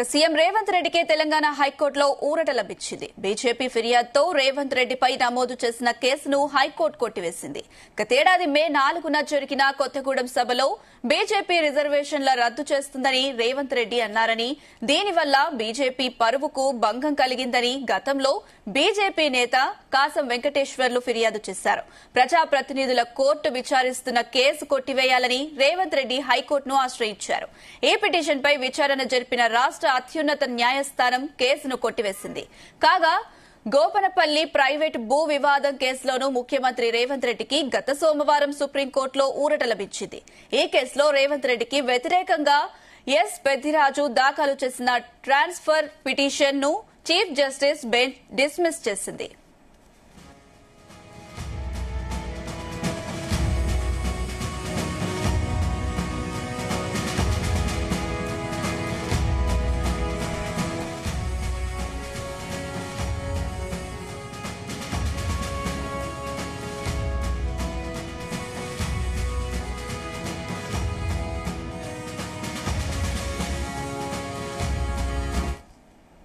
CM Revanth రెడ్డికి తెలంగాణ హైకోర్టులో ఊరట లభించింది. బీజేపీ ఫిర్యాదుతో రేవంత్ రెడ్డిపై నమోదు చేసిన కేసును హైకోర్టు కొట్టివేసింది. గతేడాది మే 4న జరిగిన కొత్తగూడెం సభలో బీజేపీ రిజర్వేషన్ల రద్దు చేస్తుందని రేవంత్ రెడ్డి అన్నారని, దీనివల్ల బీజేపీ పరువుకు భంగం కలిగిందని గతంలో బీజేపీ నేత కాసం వెంకటేశ్వర్లు ఫిర్యాదు చేశారు. ప్రజాప్రతినిధుల కోర్టు విచారిస్తున్న కేసు కొట్టివేయాలని రేవంత్ రెడ్డి హైకోర్టును ఆశ్రయించారు. ఈ పిటిషన్పై విచారణ జరిపిన రాష్ట్ర అత్యున్నత న్యాయస్థానం కేసును కొట్టివేసింది. కాగా గోపనపల్లి ప్రైవేటు భూ వివాదం కేసులోనూ ముఖ్యమంత్రి రేవంత్ రెడ్డికి గత సోమవారం సుప్రీంకోర్టులో ఊరట లభించింది. ఈ కేసులో రేవంత్ రెడ్డికి వ్యతిరేకంగా ఎస్ పెద్దిరాజు దాఖలు చేసిన ట్రాన్స్ఫర్ పిటిషన్ ను చీఫ్ జస్టిస్ బెంచ్ డిస్మిస్ చేసింది.